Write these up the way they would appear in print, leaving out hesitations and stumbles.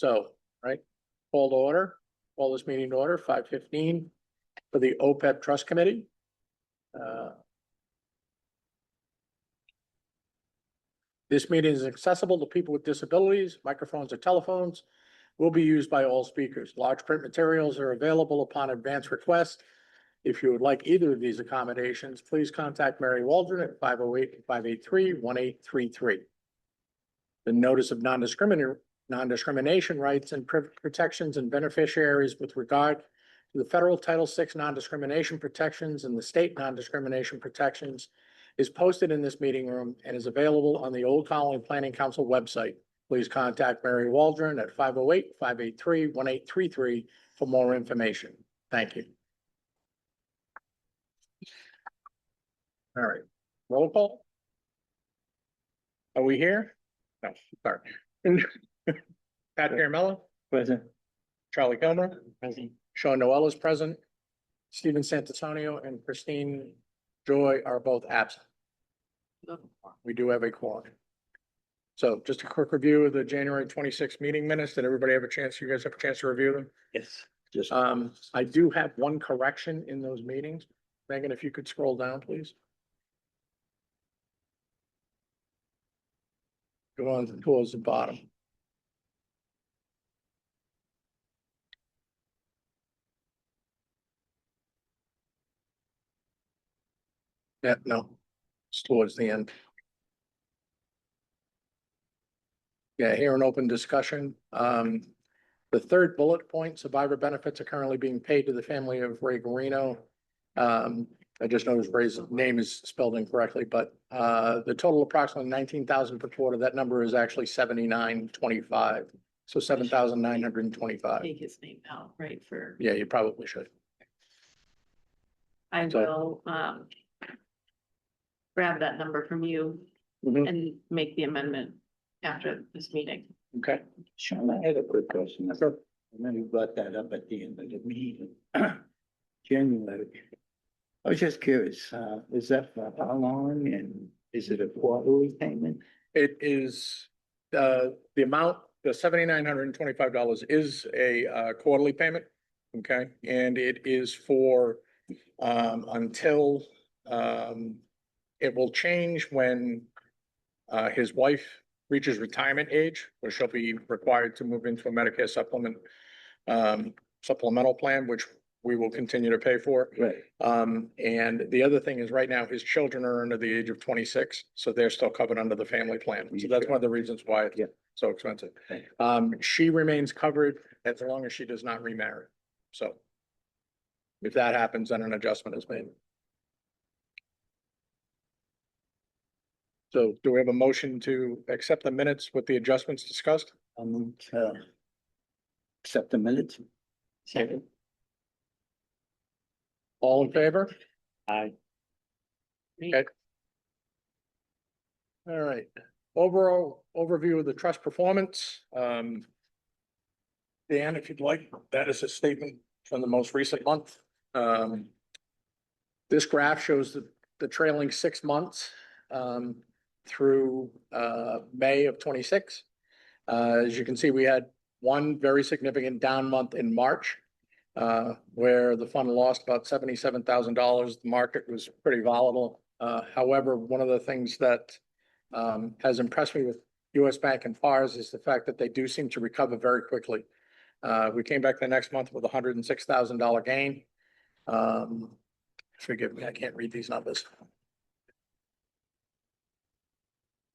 So, right, call to order, call this meeting to order, 5:15 for the OPEB Trust Committee. This meeting is accessible to people with disabilities. Microphones or telephones will be used by all speakers. Large print materials are available upon advance request. If you would like either of these accommodations, please contact Mary Waldron at 508-583-1833. The notice of non-discrimination rights and protections and beneficiaries with regard to the federal Title VI non-discrimination protections and the state non-discrimination protections is posted in this meeting room and is available on the Old Colony Planning Council website. Please contact Mary Waldron at 508-583-1833 for more information. Thank you. All right, roll call. Are we here? No, sorry. Pat Caramello. Present. Charlie Kilmer. Present. Sean Noel is present. Stephen Santantonio and Christine Joy are both absent. We do have a quorum. So just a quick review of the January 26th meeting minutes. Did everybody have a chance? You guys have a chance to review them? Yes. Just. I do have one correction in those meetings. Megan, if you could scroll down, please. Go on towards the bottom. Yeah, no, it's towards the end. Yeah, here an open discussion. The third bullet point, survivor benefits are currently being paid to the family of Ray Guarino. I just noticed Ray's name is spelled incorrectly, but the total approximately 19,000 per quarter. That number is actually 7,925. So 7,925. Take his name out, right, for, Yeah, you probably should. I So- will, grab that number from you Mhm. and make the amendment after this meeting. Okay. Sean, I had a quick question. Sure. I know you brought that up at the end of the meeting. January. I was just curious, is that for how long and is it a quarterly payment? It is, the amount, the $7,925 is a quarterly payment. Okay, and it is for until it will change when his wife reaches retirement age, where she'll be required to move into a Medicare supplemental plan, which we will continue to pay for. Right. And the other thing is right now his children are under the age of 26, so they're still covered under the family plan. So that's one of the reasons why it's Yeah. so expensive. Thank She remains covered as long as she does not remarry. So if that happens, then an adjustment is made. So do we have a motion to accept the minutes with the adjustments discussed? I'll move to accept the minutes. Second. All in favor? Aye. Okay. All right, overall overview of the trust performance. Dan, if you'd like, that is a statement from the most recent month. This graph shows the trailing 6 months through May of 26. As you can see, we had one very significant down month in March, where the fund lost about $77,000. The market was pretty volatile. However, one of the things that has impressed me with US Bank and FARS is the fact that they do seem to recover very quickly. We came back the next month with $106,000 gain. Forgive me, I can't read these numbers.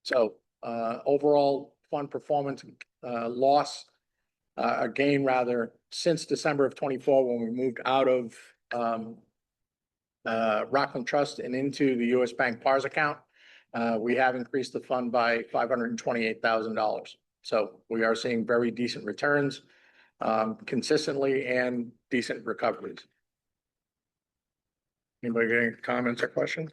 So overall fund performance loss, a gain rather, since December of 24, when we moved out of Rockland Trust and into the US Bank PARS account. We have increased the fund by $528,000. So we are seeing very decent returns consistently and decent recoveries. Anybody got any comments or questions?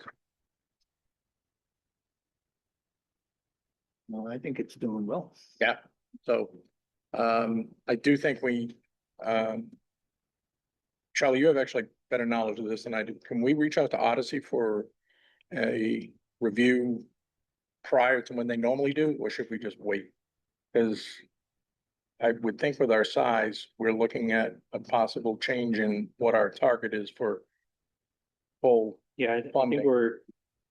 No, I think it's doing well. Yeah, so I do think Charlie, you have actually better knowledge of this than I do. Can we reach out to Odyssey for a review prior to when they normally do, or should we just wait? Because I would think with our size, we're looking at a possible change in what our target is for full, Yeah, I think Funding. we're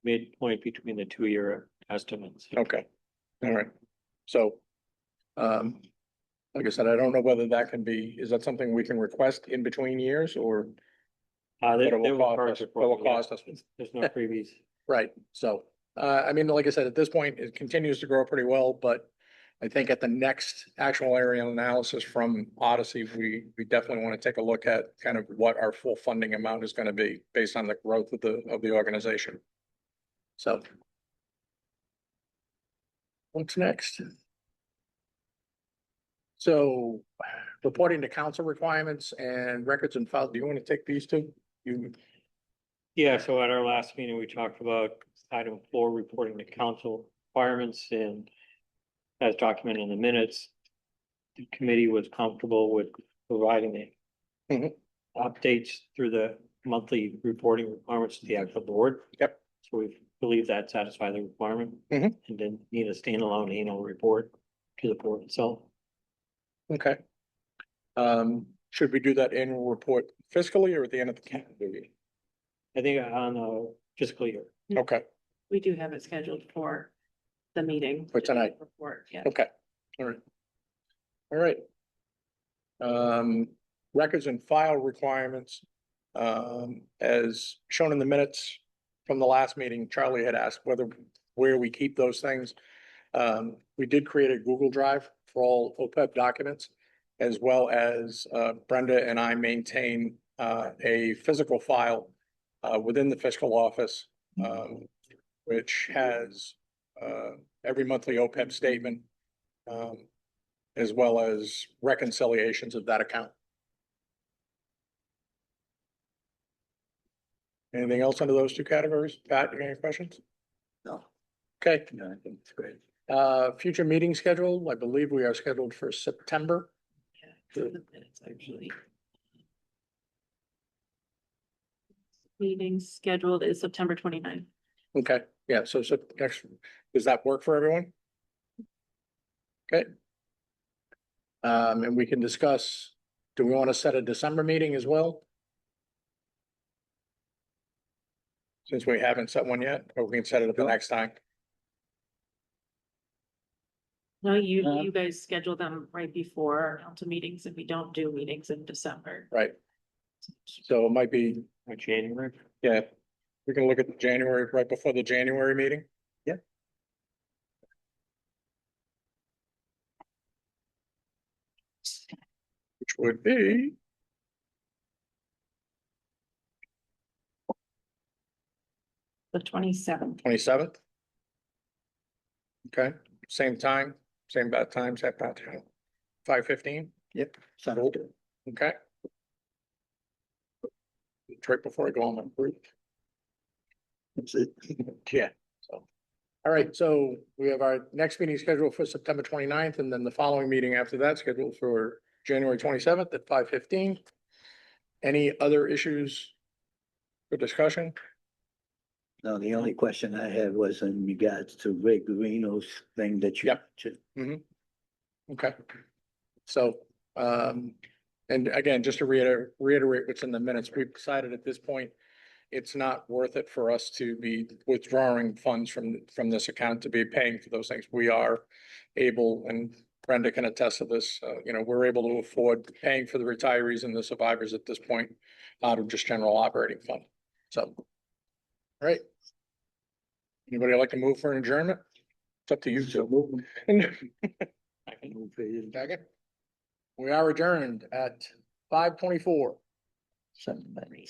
midpoint between the 2-year estimates. okay, all right. So, like I said, I don't know whether that can be, is that something we can request in between years or? They But it will will cost charge us- it it will for me, yeah. cost us. There's no freebies. Right, so, I mean, like I said, at this point, it continues to grow pretty well, but I think at the next actual area analysis from Odyssey, we definitely want to take a look at kind of what our full funding amount is going to be based on the growth of the organization. So. What's next? So, reporting to council requirements and records and files, do you want to take these two? You, Yeah, so at our last meeting, we talked about item 4, reporting to council requirements, and as documented in the minutes, the committee was comfortable with providing the Mhm. updates through the monthly reporting requirements to the actual board. Yep. So we believe that satisfies the requirement. Mhm. And then need a standalone annual report to the board itself. okay. Should we do that annual report fiscally or at the end of the calendar year? I think on a fiscal year. Okay, We do have it scheduled for the meeting. For tonight. Report, yeah. okay, all right. All right. Records and file requirements. As shown in the minutes from the last meeting, Charlie had asked where we keep those things. We did create a Google Drive for all OPEB documents, as well as, Brenda and I maintain, a physical file, within the fiscal office, which has, every monthly OPEB statement, as well as reconciliations of that account. Anything else under those two categories? Pat, you got any questions? No, Okay, no, I think it's great. future meeting schedule, I believe we are scheduled for September. Yeah, the minutes, actually. Meeting scheduled is September 29th. Okay, yeah, so next, does that work for everyone? Okay. And we can discuss, do we want to set a December meeting as well? Since we haven't set one yet, or we can set it at the next time, No, you Um, guys schedule them right before our council meetings and we don't do meetings in December. right? So it might be, Or January. yeah, we can look at January, right before the January meeting. Yeah. Which would be, The 27th. 27th. Okay, same time, same bad time, same bad time. 5:15, Yep, sounds good. okay. It's right before I go on my break. That's it. Yeah, so. All right, so we have our next meeting scheduled for September 29th, and then the following meeting after that scheduled for January 27th at 5:15. Any other issues for discussion? No, the only question I had was in regards to Ray Garino's thing that you. Yep. Okay, so, and again, just to reiterate what's in the minutes, we've decided at this point, it's not worth it for us to be withdrawing funds from this account to be paying for those things. We are able, and Brenda can attest to this, we're able to afford paying for the retirees and the survivors at this point out of just general operating fund. So, all right. Anybody like to move for an adjournment? It's up to you two. I can move Second. We are adjourned at 5:24. Somebody.